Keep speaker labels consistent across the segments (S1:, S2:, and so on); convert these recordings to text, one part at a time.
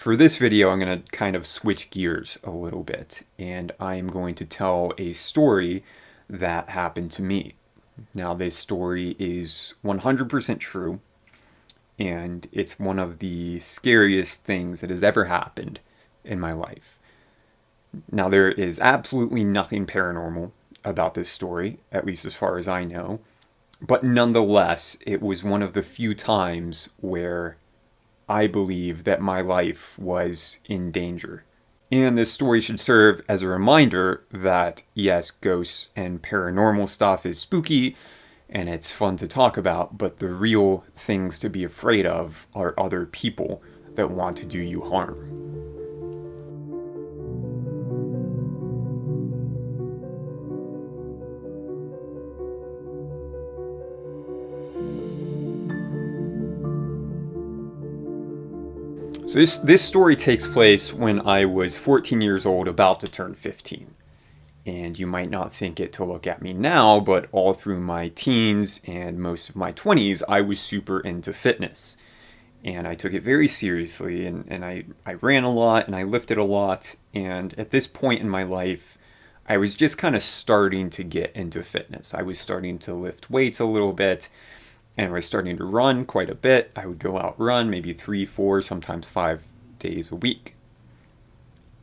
S1: For this video, I'm going to kind of switch gears a little bit, and I'm going to tell a story that happened to me. Now, this story is 100% true, and it's one of the scariest things that has ever happened in my life. Now, there is absolutely nothing paranormal about this story, at least as far as I know, but nonetheless, it was one of the few times where I believe that my life was in danger. And this story should serve as a reminder that, yes, ghosts and paranormal stuff is spooky and it's fun to talk about, but the real things to be afraid of are other people that want to do you harm. So this story takes place when I was 14 years old, about to turn 15. And you might not think it to look at me now, but all through my teens and most of my 20s, I was super into fitness. And I took it very seriously, and I ran a lot, and I lifted a lot. And at this point in my life, I was just kind of starting to get into fitness. I was starting to lift weights a little bit, and I was starting to run quite a bit. I would go out run maybe 3, 4, sometimes 5 days a week.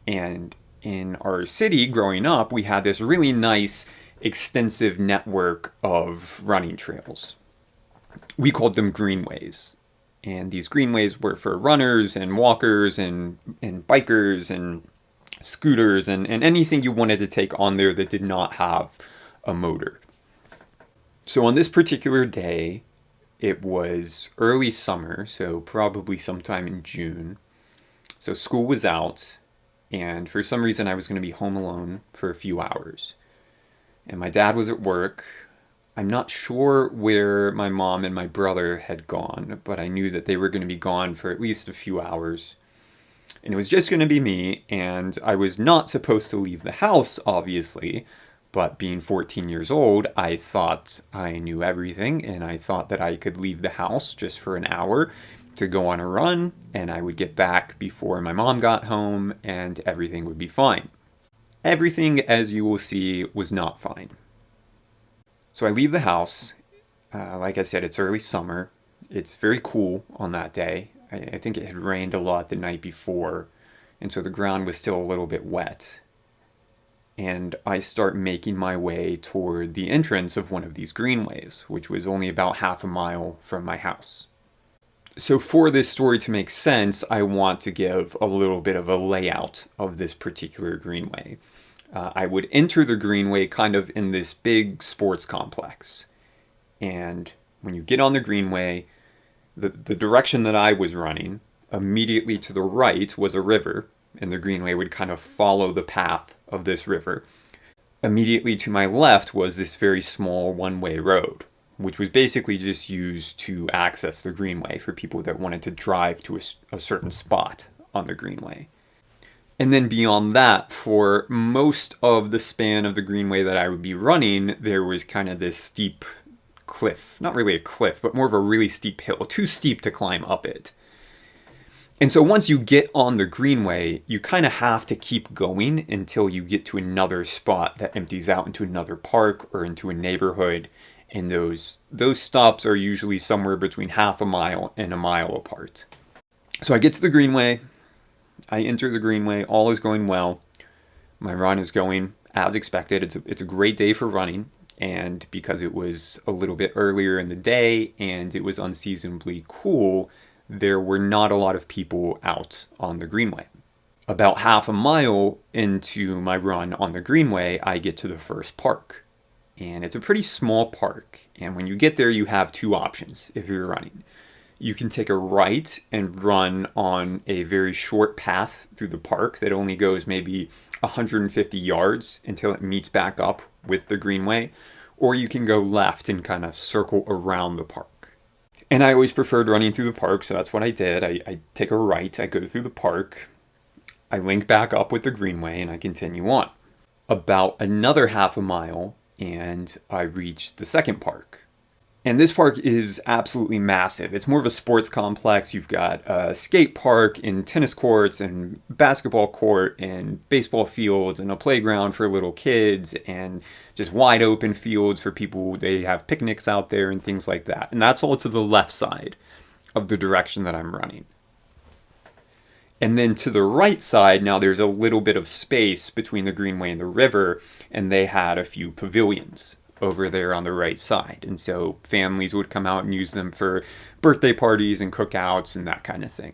S1: And in our city growing up, we had this really nice, extensive network of running trails. We called them greenways. And these greenways were for runners and walkers and bikers and scooters and anything you wanted to take on there that did not have a motor. So on this particular day, it was early summer, so probably sometime in June. So school was out, and for some reason I was going to be home alone for a few hours. And my dad was at work. I'm not sure where my mom and my brother had gone, but I knew that they were going to be gone for at least a few hours. And it was just going to be me, and I was not supposed to leave the house, obviously. But being 14 years old, I thought I knew everything, and I thought that I could leave the house just for an hour to go on a run, and I would get back before my mom got home, and everything would be fine. Everything, as you will see, was not fine. So I leave the house. Like I said, it's early summer. It's very cool on that day. I think it had rained a lot the night before, and so the ground was still a little bit wet. And I start making my way toward the entrance of one of these greenways, which was only about half a mile from my house. So for this story to make sense, I want to give a little bit of a layout of this particular greenway. I would enter the greenway kind of in this big sports complex. And when you get on the greenway, the direction that I was running, immediately to the right was a river, and the greenway would kind of follow the path of this river. Immediately to my left was this very small one-way road, which was basically just used to access the greenway for people that wanted to drive to a certain spot on the greenway. And then beyond that, for most of the span of the greenway that I would be running, there was kind of this steep cliff. Not really a cliff, but more of a really steep hill, too steep to climb up it. And so once you get on the greenway, you kind of have to keep going until you get to another spot that empties out into another park or into a neighborhood. And those stops are usually somewhere between half a mile and a mile apart. So I get to the greenway. I enter the greenway. All is going well. My run is going as expected. It's a great day for running. And because it was a little bit earlier in the day and it was unseasonably cool, there were not a lot of people out on the greenway. About half a mile into my run on the greenway, I get to the first park. And it's a pretty small park. And when you get there, you have 2 options if you're running. You can take a right and run on a very short path through the park that only goes maybe 150 yards until it meets back up with the greenway. Or you can go left and kind of circle around the park. And I always preferred running through the park, so that's what I did. I take a right, I go through the park, I link back up with the greenway, and I continue on. About another half a mile, and I reach the second park. And this park is absolutely massive. It's more of a sports complex. You've got a skate park and tennis courts and basketball court and baseball fields and a playground for little kids and just wide open fields for people. They have picnics out there and things like that. And that's all to the left side of the direction that I'm running. And then to the right side, now there's a little bit of space between the greenway and the river, and they had a few pavilions over there on the right side. And so families would come out and use them for birthday parties and cookouts and that kind of thing.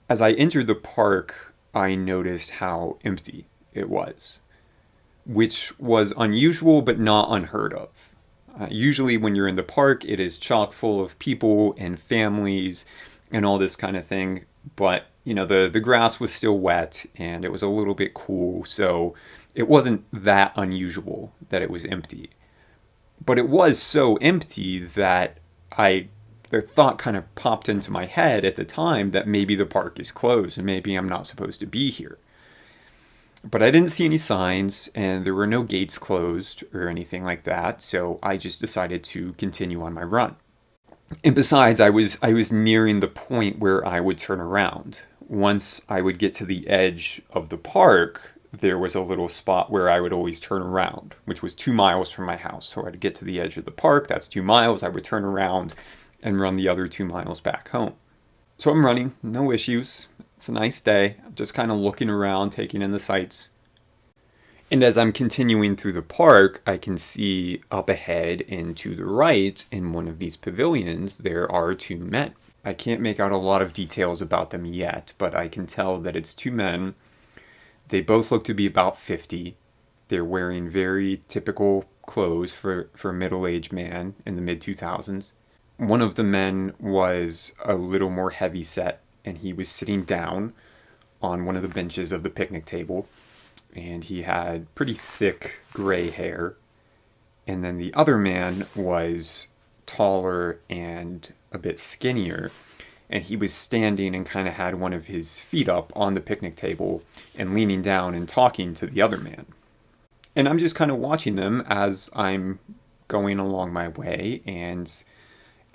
S1: As I entered the park, I noticed how empty it was, which was unusual but not unheard of. Usually when you're in the park, it is chock full of people and families and all this kind of thing. But, the grass was still wet and it was a little bit cool, so it wasn't that unusual that it was empty. But it was so empty that the thought kind of popped into my head at the time that maybe the park is closed and maybe I'm not supposed to be here. But I didn't see any signs and there were no gates closed or anything like that, so I just decided to continue on my run. And besides, I was nearing the point where I would turn around. Once I would get to the edge of the park, there was a little spot where I would always turn around, which was 2 miles from my house. So I'd get to the edge of the park, that's 2 miles, I would turn around and run the other 2 miles back home. So I'm running, no issues. It's a nice day. I'm just kind of looking around, taking in the sights. And as I'm continuing through the park, I can see up ahead and to the right in one of these pavilions, there are 2 men. I can't make out a lot of details about them yet, but I can tell that it's 2 men. They both look to be about 50. They're wearing very typical clothes for a middle-aged man in the mid-2000s. One of the men was a little more heavy-set, and he was sitting down on one of the benches of the picnic table, and he had pretty thick gray hair. And then the other man was taller and a bit skinnier, and he was standing and kind of had one of his feet up on the picnic table and leaning down and talking to the other man. And I'm just kind of watching them as I'm going along my way, and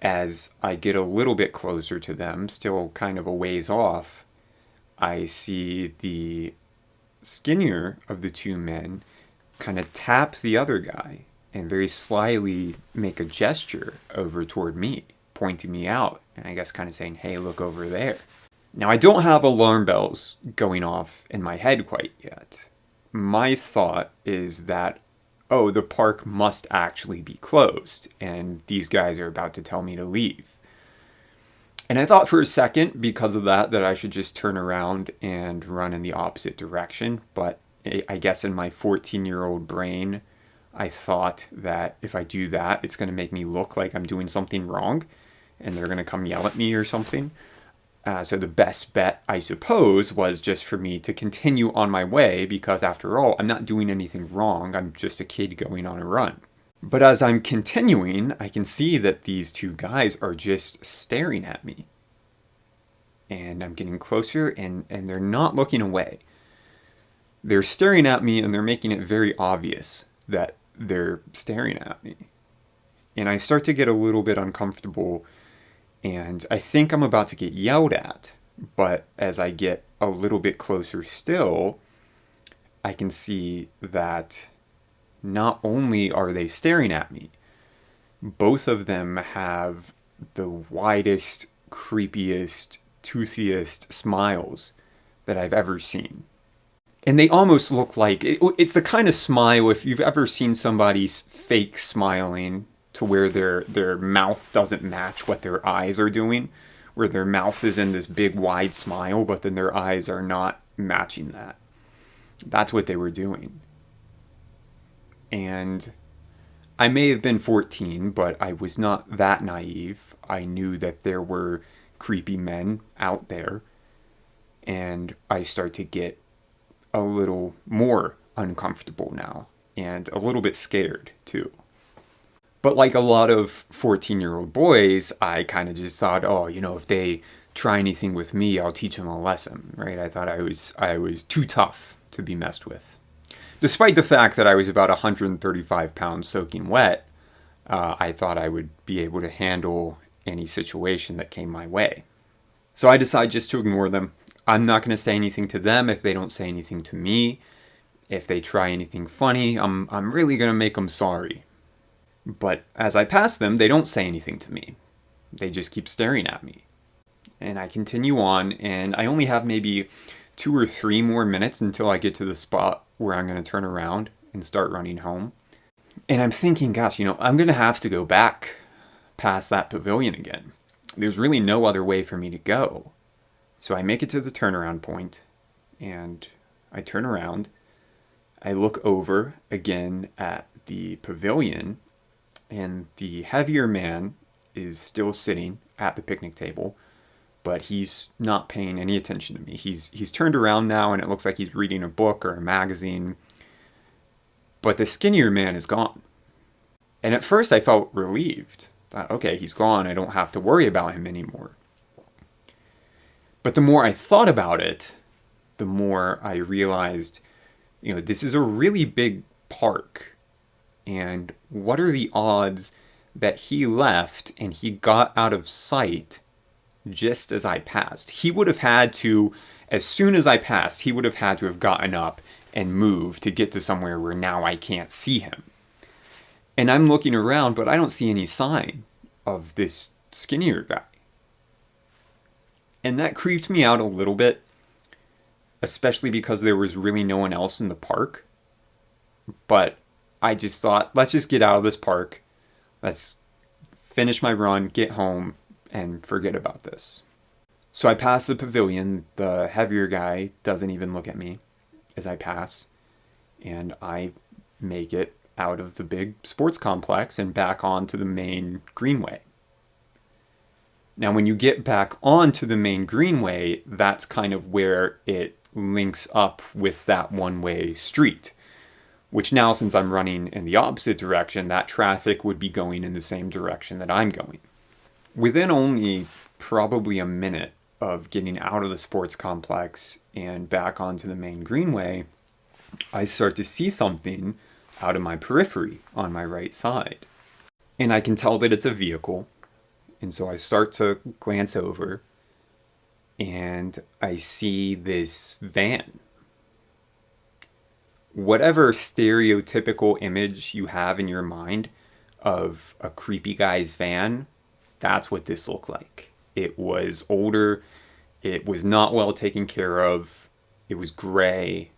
S1: as I get a little bit closer to them, still kind of a ways off, I see the skinnier of the 2 men kind of tap the other guy and very slyly make a gesture over toward me, pointing me out, and I guess kind of saying, hey, look over there. Now, I don't have alarm bells going off in my head quite yet. My thought is that, oh, the park must actually be closed, and these guys are about to tell me to leave. And I thought for a second, because of that I should just turn around and run in the opposite direction, but I guess in my 14-year-old brain, I thought that if I do that, it's going to make me look like I'm doing something wrong, and they're going to come yell at me or something. So the best bet, I suppose, was just for me to continue on my way, because after all, I'm not doing anything wrong. I'm just a kid going on a run. But as I'm continuing, I can see that these 2 guys are just staring at me. And I'm getting closer, and they're not looking away. They're staring at me, and they're making it very obvious that they're staring at me. And I start to get a little bit uncomfortable, and I think I'm about to get yelled at. But as I get a little bit closer still, I can see that not only are they staring at me, both of them have the widest, creepiest, toothiest smiles that I've ever seen. And they almost look like, it's the kind of smile, if you've ever seen somebody fake smiling to where their mouth doesn't match what their eyes are doing, where their mouth is in this big wide smile, but then their eyes are not matching that. That's what they were doing. And I may have been 14, but I was not that naive. I knew that there were creepy men out there, and I start to get a little more uncomfortable now, and a little bit scared too. But like a lot of 14-year-old boys, I kind of just thought, oh, if they try anything with me, I'll teach them a lesson, right? I thought I was too tough to be messed with. Despite the fact that I was about 135 pounds soaking wet, I thought I would be able to handle any situation that came my way. So I decide just to ignore them. I'm not going to say anything to them if they don't say anything to me. If they try anything funny, I'm really going to make them sorry. But as I pass them, they don't say anything to me. They just keep staring at me. And I continue on, and I only have maybe 2 or 3 more minutes until I get to the spot where I'm going to turn around and start running home. And I'm thinking, gosh, I'm going to have to go back past that pavilion again. There's really no other way for me to go. So I make it to the turnaround point, and I turn around. I look over again at the pavilion, and the heavier man is still sitting at the picnic table, but he's not paying any attention to me. He's turned around now, and it looks like he's reading a book or a magazine. But the skinnier man is gone. And at first I felt relieved. Thought, okay, he's gone. I don't have to worry about him anymore. But the more I thought about it, the more I realized, this is a really big park. And what are the odds that he left and he got out of sight just as I passed? He would have had to, as soon as I passed, he would have had to have gotten up and moved to get to somewhere where now I can't see him. And I'm looking around, but I don't see any sign of this skinnier guy. And that creeped me out a little bit, especially because there was really no one else in the park. But I just thought, let's just get out of this park. Let's finish my run, get home, and forget about this. So I pass the pavilion. The heavier guy doesn't even look at me as I pass. And I make it out of the big sports complex and back onto the main greenway. Now, when you get back onto the main greenway, that's kind of where it links up with that one-way street, which now, since I'm running in the opposite direction, that traffic would be going in the same direction that I'm going. Within only probably a minute of getting out of the sports complex and back onto the main greenway, I start to see something out of my periphery on my right side. And I can tell that it's a vehicle. And so I start to glance over, and I see this van. Whatever stereotypical image you have in your mind of a creepy guy's van, that's what this looked like. It was older. It was not well taken care of. It was gray.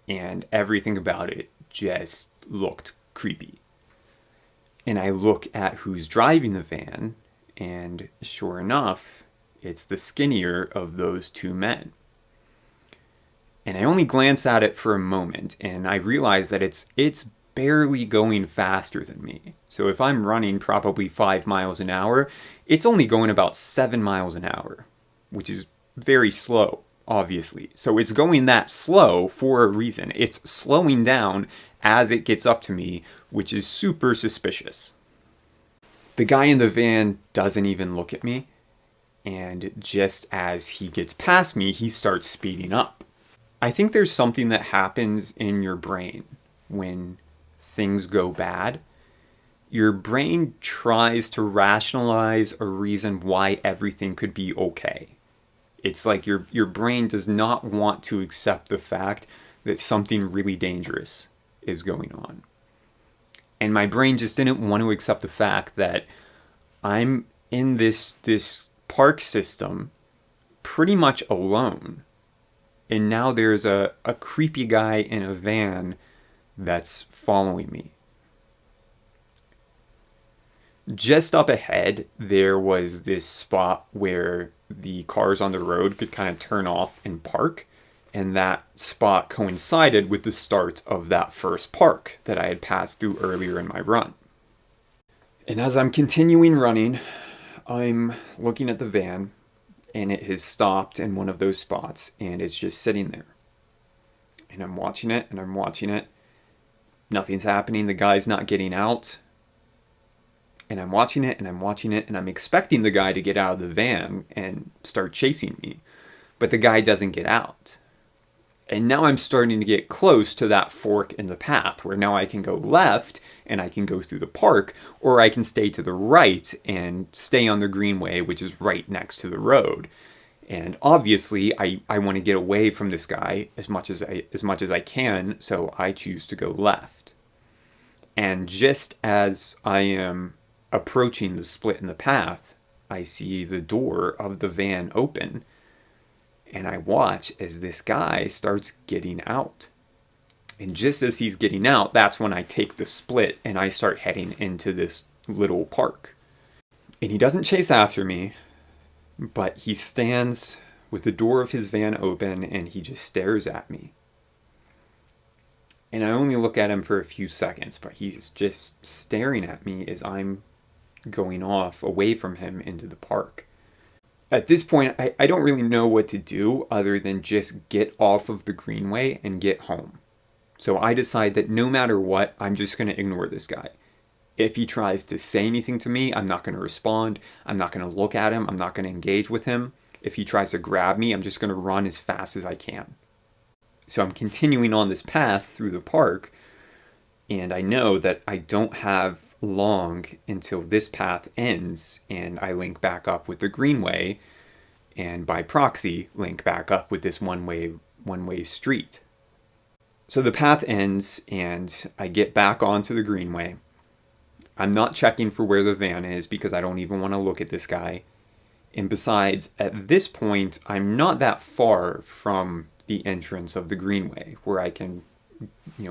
S1: And everything about it just looked creepy. And I look at who's driving the van, and sure enough, it's the skinnier of those two men. And I only glance at it for a moment, and I realize that it's barely going faster than me. So if I'm running probably 5 miles an hour, it's only going about 7 miles an hour, which is very slow, obviously. So it's going that slow for a reason. It's slowing down as it gets up to me, which is super suspicious. The guy in the van doesn't even look at me, and just as he gets past me, he starts speeding up. I think there's something that happens in your brain when things go bad. Your brain tries to rationalize a reason why everything could be okay. It's like your brain does not want to accept the fact that something really dangerous is going on. And my brain just didn't want to accept the fact that I'm in this park system pretty much alone. And now there's a creepy guy in a van that's following me. Just up ahead, there was this spot where the cars on the road could kind of turn off and park. And that spot coincided with the start of that first park that I had passed through earlier in my run. And as I'm continuing running, I'm looking at the van, and it has stopped in one of those spots, and it's just sitting there. And I'm watching it, and I'm watching it. Nothing's happening. The guy's not getting out. And I'm watching it, and I'm watching it, and I'm expecting the guy to get out of the van and start chasing me. But the guy doesn't get out. And now I'm starting to get close to that fork in the path where now I can go left and I can go through the park, or I can stay to the right and stay on the greenway, which is right next to the road. And obviously, I want to get away from this guy as much as I can, so I choose to go left. And just as I am approaching the split in the path, I see the door of the van open, and I watch as this guy starts getting out. And just as he's getting out, that's when I take the split and I start heading into this little park. And he doesn't chase after me, but he stands with the door of his van open and he just stares at me. And I only look at him for a few seconds, but he's just staring at me as I'm going off away from him into the park. At this point, I don't really know what to do other than just get off of the greenway and get home. So I decide that no matter what, I'm just going to ignore this guy. If he tries to say anything to me, I'm not going to respond. I'm not going to look at him. I'm not going to engage with him. If he tries to grab me, I'm just going to run as fast as I can. So I'm continuing on this path through the park, and I know that I don't have long until this path ends and I link back up with the greenway, and by proxy link back up with this one-way street. So the path ends and I get back onto the greenway. I'm not checking for where the van is because I don't even want to look at this guy. And besides, at this point, I'm not that far from the entrance of the greenway where I can,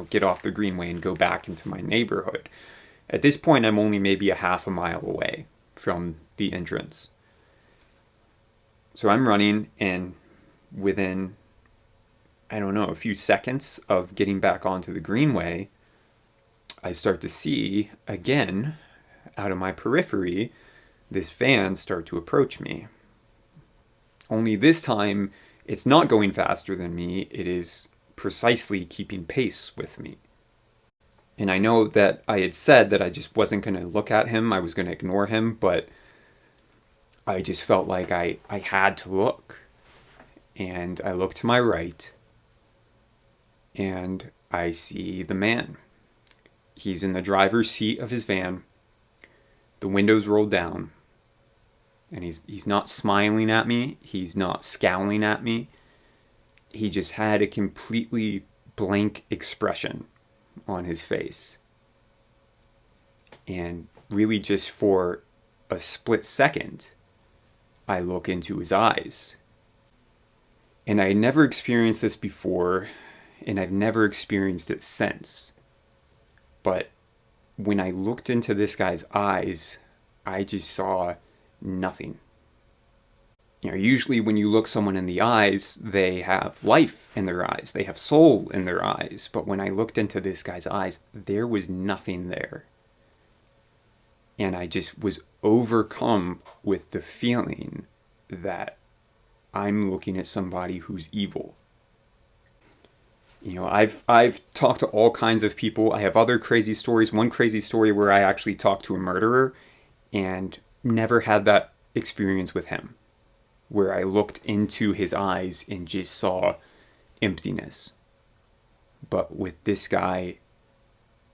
S1: get off the greenway and go back into my neighborhood. At this point, I'm only maybe a half a mile away from the entrance. So I'm running, and within, a few seconds of getting back onto the greenway, I start to see, again, out of my periphery, this van start to approach me. Only this time, it's not going faster than me, it is precisely keeping pace with me. And I know that I had said that I just wasn't going to look at him, I was going to ignore him, but I just felt like I had to look. And I look to my right, and I see the man. He's in the driver's seat of his van, the windows rolled down, and he's not smiling at me, he's not scowling at me, he just had a completely blank expression on his face. And really just for a split second, I look into his eyes. And I had never experienced this before, and I've never experienced it since. But when I looked into this guy's eyes, I just saw nothing. Usually when you look someone in the eyes, they have life in their eyes. They have soul in their eyes. But when I looked into this guy's eyes, there was nothing there. And I just was overcome with the feeling that I'm looking at somebody who's evil. I've talked to all kinds of people. I have other crazy stories. One crazy story where I actually talked to a murderer and never had that experience with him, where I looked into his eyes and just saw emptiness. But with this guy,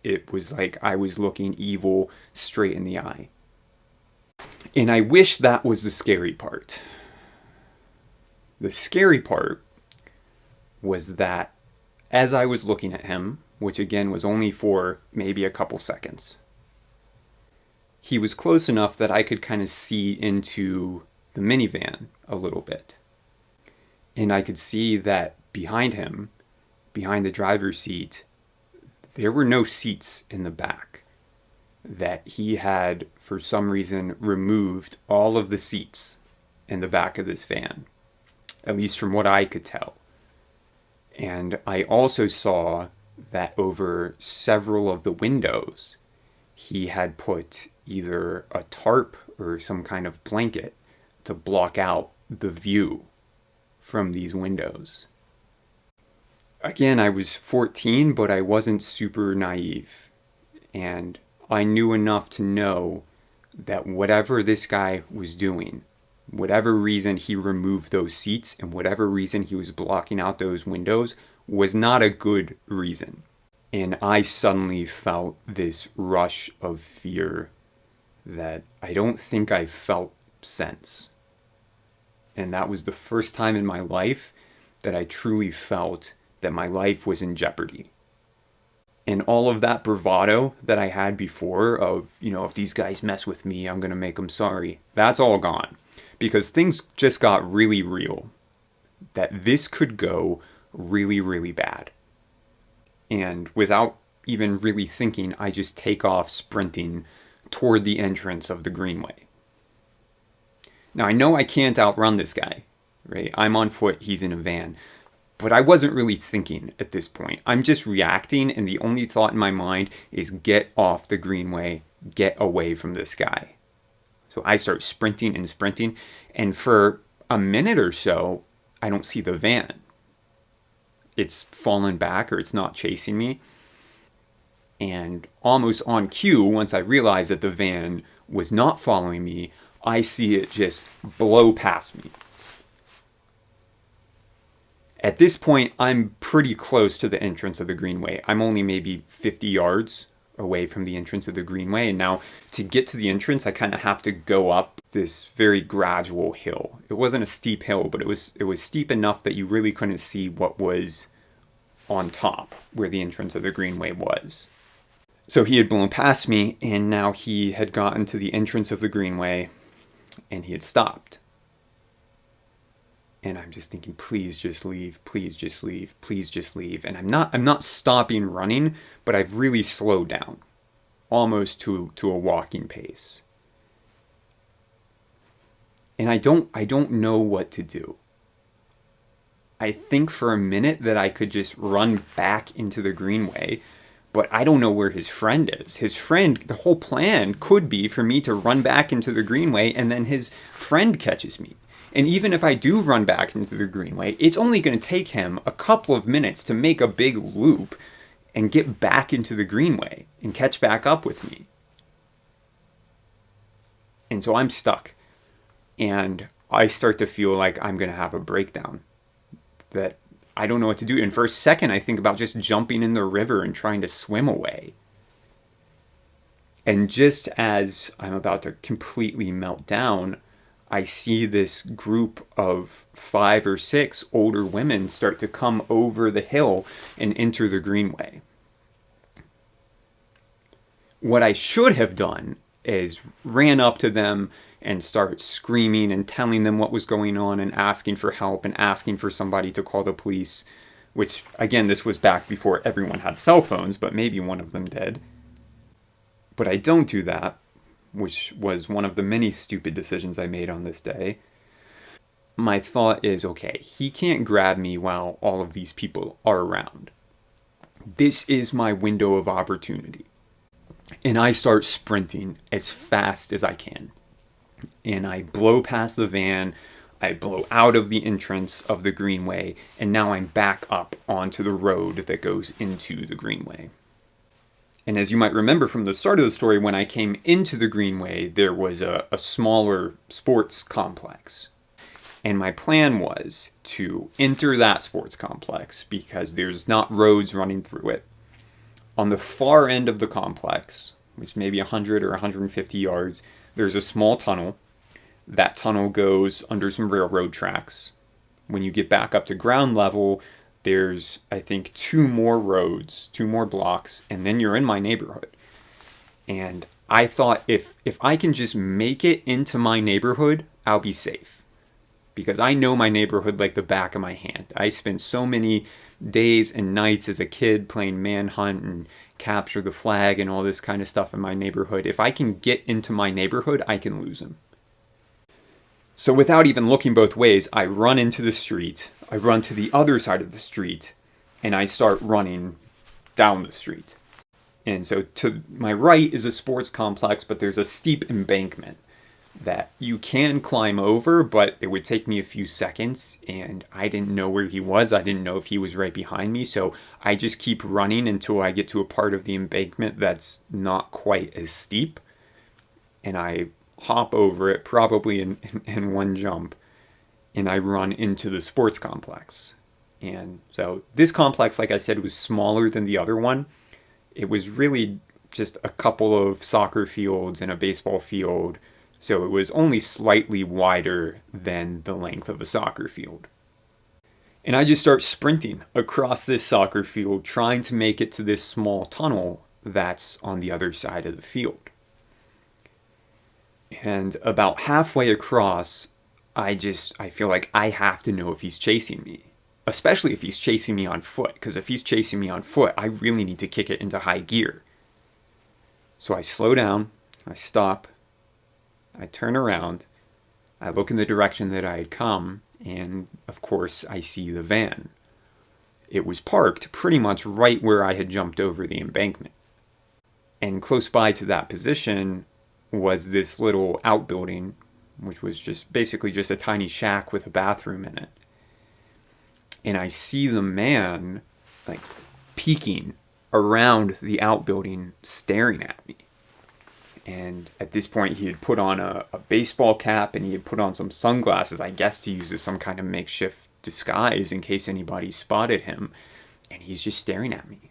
S1: it was like I was looking evil straight in the eye. And I wish that was the scary part. The scary part was that as I was looking at him, which again was only for maybe a couple seconds, he was close enough that I could kind of see into the minivan a little bit. And I could see that behind him, behind the driver's seat, there were no seats in the back. That he had, for some reason, removed all of the seats in the back of this van, at least from what I could tell. And I also saw that over several of the windows, he had put either a tarp or some kind of blanket to block out the view from these windows. Again, I was 14, but I wasn't super naive. And I knew enough to know that whatever this guy was doing whatever reason he removed those seats and whatever reason he was blocking out those windows was not a good reason. And I suddenly felt this rush of fear that I don't think I've felt since. And that was the first time in my life that I truly felt that my life was in jeopardy. And all of that bravado that I had before of, if these guys mess with me, I'm going to make them sorry, that's all gone. Because things just got really real. That this could go really, really bad. And without even really thinking, I just take off sprinting toward the entrance of the greenway. Now, I know I can't outrun this guy, right? I'm on foot, he's in a van. But I wasn't really thinking at this point. I'm just reacting, and the only thought in my mind is get off the greenway, get away from this guy. So I start sprinting, and for a minute or so, I don't see the van. It's fallen back, or it's not chasing me. And almost on cue, once I realize that the van was not following me, I see it just blow past me. At this point, I'm pretty close to the entrance of the greenway. I'm only maybe 50 yards away from the entrance of the greenway. And now to get to the entrance, I kind of have to go up this very gradual hill. It wasn't a steep hill, but it was steep enough that you really couldn't see what was on top, where the entrance of the greenway was. So he had blown past me, and now he had gotten to the entrance of the greenway, and he had stopped. And I'm just thinking, please just leave, please just leave, please just leave. And I'm not stopping running, but I've really slowed down, almost to a walking pace. And I don't know what to do. I think for a minute that I could just run back into the greenway, but I don't know where his friend is. His friend, the whole plan could be for me to run back into the greenway, and then his friend catches me. And even if I do run back into the greenway, it's only going to take him a couple of minutes to make a big loop and get back into the greenway and catch back up with me. And so I'm stuck. And I start to feel like I'm going to have a breakdown. That I don't know what to do. And for a second, I think about just jumping in the river and trying to swim away. And just as I'm about to completely melt down, I see this group of 5 or 6 older women start to come over the hill and enter the greenway. What I should have done is ran up to them and start screaming and telling them what was going on and asking for help and asking for somebody to call the police, which, again, this was back before everyone had cell phones, but maybe one of them did. But I don't do that, which was one of the many stupid decisions I made on this day. My thought is, okay, he can't grab me while all of these people are around. This is my window of opportunity. And I start sprinting as fast as I can. And I blow past the van, I blow out of the entrance of the greenway, and now I'm back up onto the road that goes into the greenway. And as you might remember from the start of the story, when I came into the greenway, there was a smaller sports complex. And my plan was to enter that sports complex because there's not roads running through it. On the far end of the complex, which may be 100 or 150 yards, there's a small tunnel. That tunnel goes under some railroad tracks. When you get back up to ground level, there's, I think, 2 more roads, 2 more blocks, and then you're in my neighborhood. And I thought if I can just make it into my neighborhood, I'll be safe. Because I know my neighborhood like the back of my hand. I spent so many days and nights as a kid playing manhunt and capture the flag and all this kind of stuff in my neighborhood. If I can get into my neighborhood, I can lose him. So without even looking both ways, I run into the street, I run to the other side of the street, and I start running down the street. And so to my right is a sports complex, but there's a steep embankment that you can climb over, but it would take me a few seconds, and I didn't know where he was. I didn't know if he was right behind me, so I just keep running until I get to a part of the embankment that's not quite as steep, and I hop over it, probably in one jump, and I run into the sports complex. And so this complex, like I said, was smaller than the other one. It was really just a couple of soccer fields and a baseball field, so it was only slightly wider than the length of a soccer field. And I just start sprinting across this soccer field, trying to make it to this small tunnel that's on the other side of the field. And about halfway across, I feel like I have to know if he's chasing me. Especially if he's chasing me on foot, because if he's chasing me on foot, I really need to kick it into high gear. So I slow down, I stop, I turn around, I look in the direction that I had come, and of course I see the van. It was parked pretty much right where I had jumped over the embankment. And close by to that position was this little outbuilding, which was basically just a tiny shack with a bathroom in it. And I see the man like peeking around the outbuilding, staring at me. And at this point, he had put on a baseball cap and he had put on some sunglasses, I guess to use as some kind of makeshift disguise in case anybody spotted him. And he's just staring at me.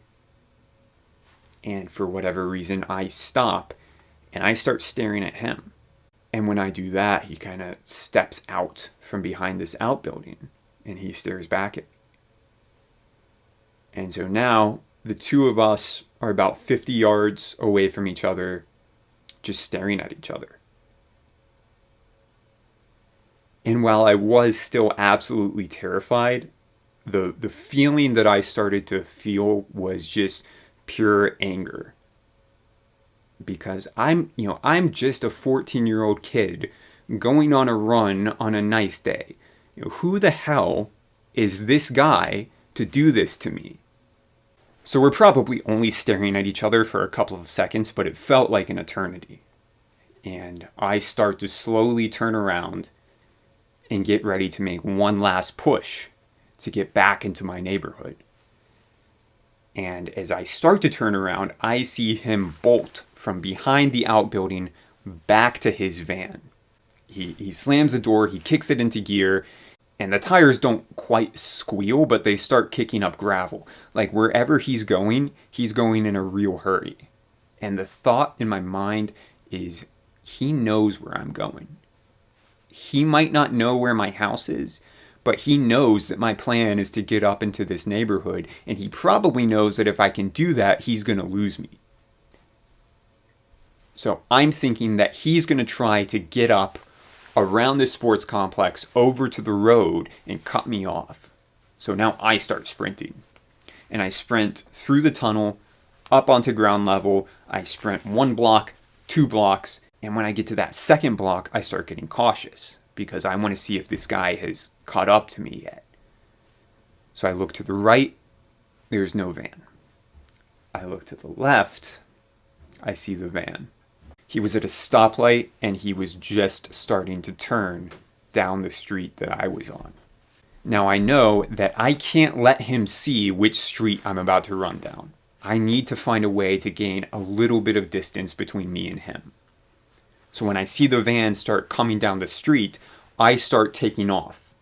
S1: And for whatever reason, I stop and I start staring at him. And when I do that, he kind of steps out from behind this outbuilding. And he stares back at me. And so now the two of us are about 50 yards away from each other, just staring at each other. And while I was still absolutely terrified, the feeling that I started to feel was just pure anger. Because I'm just a 14-year-old kid going on a run on a nice day. Who the hell is this guy to do this to me? So we're probably only staring at each other for a couple of seconds, but it felt like an eternity. And I start to slowly turn around and get ready to make one last push to get back into my neighborhood. And as I start to turn around, I see him bolt from behind the outbuilding back to his van. He slams the door, he kicks it into gear, and the tires don't quite squeal, but they start kicking up gravel. Like wherever he's going in a real hurry. And the thought in my mind is, he knows where I'm going. He might not know where my house is, but he knows that my plan is to get up into this neighborhood, and he probably knows that if I can do that, he's going to lose me. So I'm thinking that he's going to try to get up around this sports complex over to the road and cut me off. So now I start sprinting. And I sprint through the tunnel, up onto ground level. I sprint 1 block, 2 blocks, and when I get to that second block, I start getting cautious because I want to see if this guy has caught up to me yet. So I look to the right, there's no van. I look to the left, I see the van. He was at a stoplight and he was just starting to turn down the street that I was on. Now I know that I can't let him see which street I'm about to run down. I need to find a way to gain a little bit of distance between me and him. So when I see the van start coming down the street, I start taking off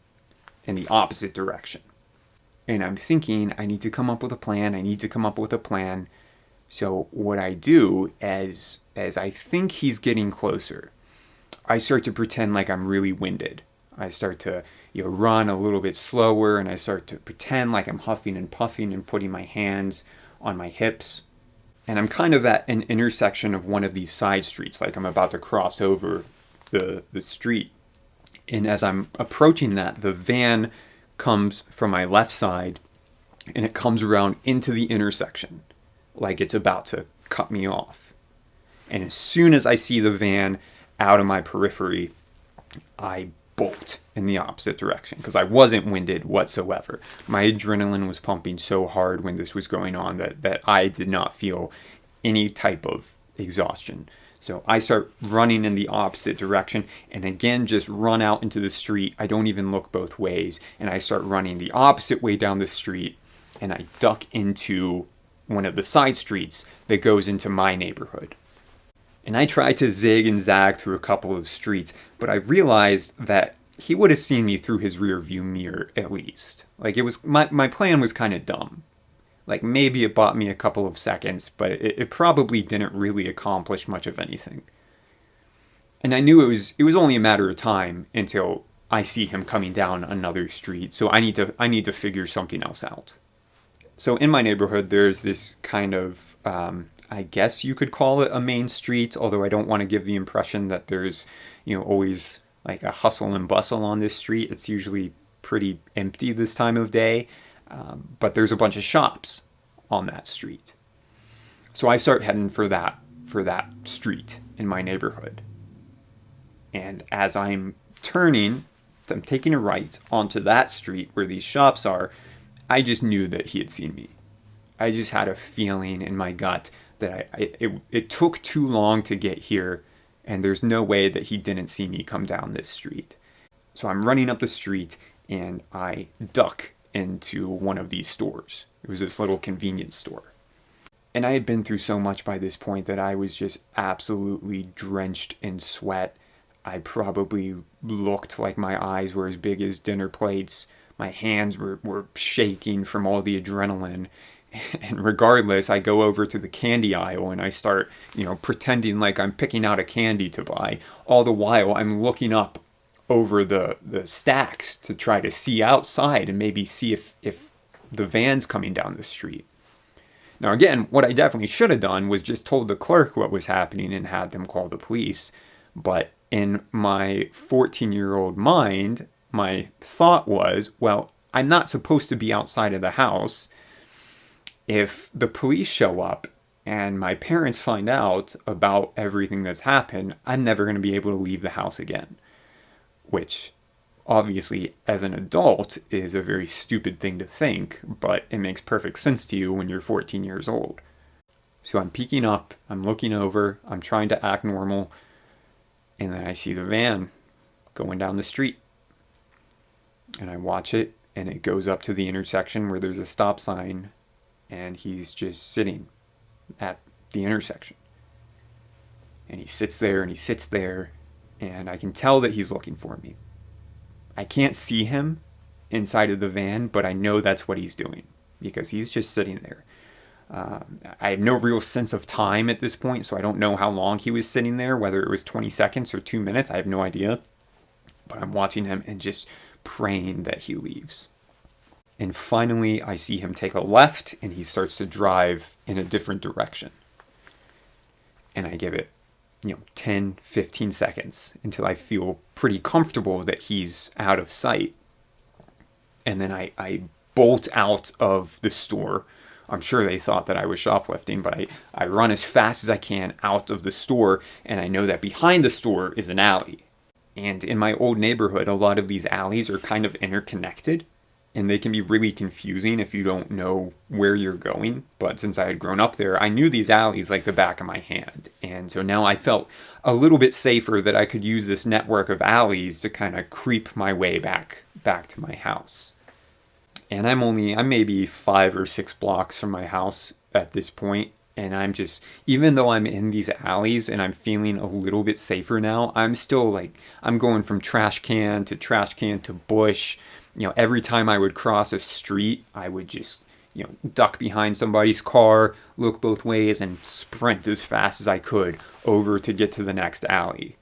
S1: in the opposite direction. And I'm thinking, I need to come up with a plan. So what I do, as I think he's getting closer, I start to pretend like I'm really winded. I start to run a little bit slower, and I start to pretend like I'm huffing and puffing and putting my hands on my hips. And I'm kind of at an intersection of one of these side streets, like I'm about to cross over the street. And as I'm approaching that, the van comes from my left side, and it comes around into the intersection, like it's about to cut me off. And as soon as I see the van out of my periphery, I bolt in the opposite direction because I wasn't winded whatsoever. My adrenaline was pumping so hard when this was going on that I did not feel any type of exhaustion. So I start running in the opposite direction and again just run out into the street. I don't even look both ways, and I start running the opposite way down the street, and I duck into one of the side streets that goes into my neighborhood. And I tried to zig and zag through a couple of streets, but I realized that he would have seen me through his rear view mirror at least. Like, it was my plan was kind of dumb. Like, maybe it bought me a couple of seconds, but it probably didn't really accomplish much of anything. And I knew it was only a matter of time until I see him coming down another street. So I need to figure something else out. So in my neighborhood, there's this kind of I guess you could call it a main street, although I don't want to give the impression that there's always like a hustle and bustle on this street. It's usually pretty empty this time of day, but there's a bunch of shops on that street. So I start heading for that street in my neighborhood. And as I'm taking a right onto that street where these shops are, I just knew that he had seen me. I just had a feeling in my gut that it took too long to get here, and there's no way that he didn't see me come down this street. So I'm running up the street, and I duck into one of these stores. It was this little convenience store. And I had been through so much by this point that I was just absolutely drenched in sweat. I probably looked like my eyes were as big as dinner plates. My hands were shaking from all the adrenaline. And regardless, I go over to the candy aisle and I start, pretending like I'm picking out a candy to buy. All the while, I'm looking up over the stacks to try to see outside and maybe see if the van's coming down the street. Now, again, what I definitely should have done was just told the clerk what was happening and had them call the police. But in my 14-year-old mind, my thought was, well, I'm not supposed to be outside of the house. If the police show up and my parents find out about everything that's happened, I'm never going to be able to leave the house again. Which, obviously, as an adult, is a very stupid thing to think, but it makes perfect sense to you when you're 14 years old. So I'm peeking up, I'm looking over, I'm trying to act normal, and then I see the van going down the street. And I watch it, and it goes up to the intersection where there's a stop sign, and he's just sitting at the intersection. And he sits there, and he sits there, and I can tell that he's looking for me. I can't see him inside of the van, but I know that's what he's doing, because he's just sitting there. I have no real sense of time at this point, so I don't know how long he was sitting there, whether it was 20 seconds or 2 minutes. I have no idea. But I'm watching him and just praying that he leaves. And finally, I see him take a left, and he starts to drive in a different direction. And I give it, 10, 15 seconds until I feel pretty comfortable that he's out of sight. And then I bolt out of the store. I'm sure they thought that I was shoplifting, but I run as fast as I can out of the store, and I know that behind the store is an alley. And in my old neighborhood, a lot of these alleys are kind of interconnected, and they can be really confusing if you don't know where you're going. But since I had grown up there, I knew these alleys like the back of my hand. And so now I felt a little bit safer that I could use this network of alleys to kind of creep my way back to my house. And I'm maybe 5 or 6 blocks from my house at this point. And I'm just, even though I'm in these alleys and I'm feeling a little bit safer now, I'm still I'm going from trash can to bush. Every time I would cross a street, I would just, duck behind somebody's car, look both ways, and sprint as fast as I could over to get to the next alley.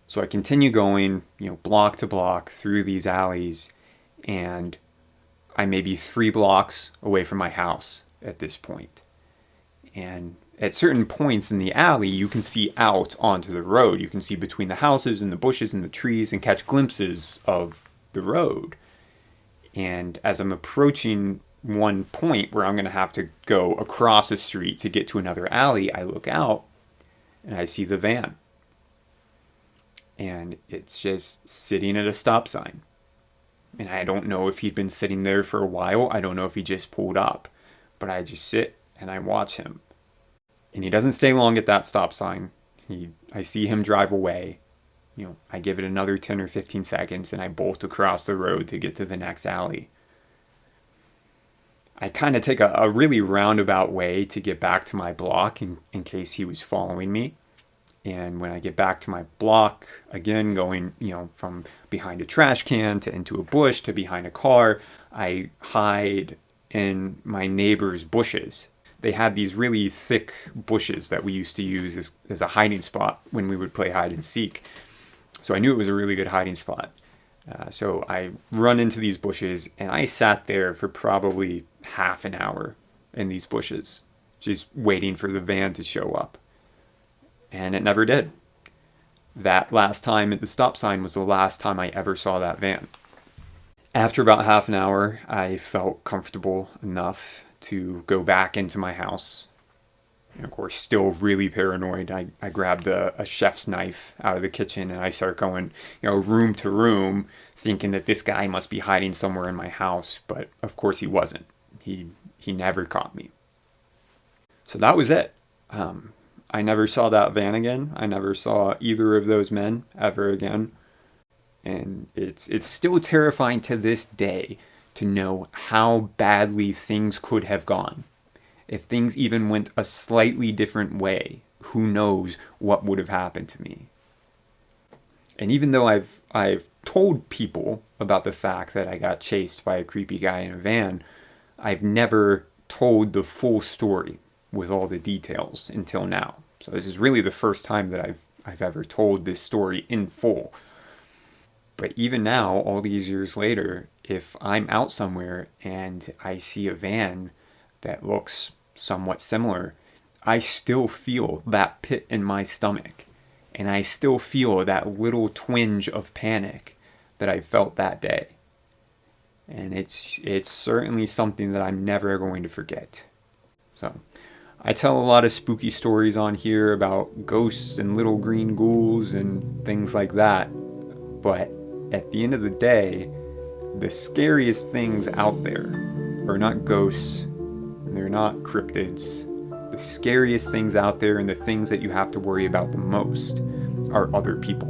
S1: So I continue going, block to block through these alleys, and I may be 3 blocks away from my house at this point. And at certain points in the alley, you can see out onto the road. You can see between the houses and the bushes and the trees and catch glimpses of the road. And as I'm approaching one point where I'm going to have to go across a street to get to another alley, I look out and I see the van. And it's just sitting at a stop sign. And I don't know if he'd been sitting there for a while. I don't know if he just pulled up. But I just sit and I watch him. And he doesn't stay long at that stop sign. I see him drive away. I give it another 10 or 15 seconds and I bolt across the road to get to the next alley. I kind of take a really roundabout way to get back to my block in case he was following me. And when I get back to my block, again, going, from behind a trash can to into a bush to behind a car, I hide in my neighbor's bushes. They had these really thick bushes that we used to use as a hiding spot when we would play hide and seek. So I knew it was a really good hiding spot. So I run into these bushes, and I sat there for probably half an hour in these bushes, just waiting for the van to show up. And it never did. That last time at the stop sign was the last time I ever saw that van. After about half an hour, I felt comfortable enough to go back into my house. And of course, still really paranoid. I grabbed a chef's knife out of the kitchen and I start going, room to room, thinking that this guy must be hiding somewhere in my house. But of course he wasn't. He never caught me. So that was it. I never saw that van again. I never saw either of those men ever again. And it's still terrifying to this day to know how badly things could have gone. If things even went a slightly different way, who knows what would have happened to me. And even though I've told people about the fact that I got chased by a creepy guy in a van, I've never told the full story with all the details until now. So this is really the first time that I've ever told this story in full. But even now, all these years later, if I'm out somewhere and I see a van that looks somewhat similar, I still feel that pit in my stomach. And I still feel that little twinge of panic that I felt that day. And it's certainly something that I'm never going to forget. So I tell a lot of spooky stories on here about ghosts and little green ghouls and things like that. But at the end of the day, the scariest things out there are not ghosts, and they're not cryptids. The scariest things out there and the things that you have to worry about the most are other people.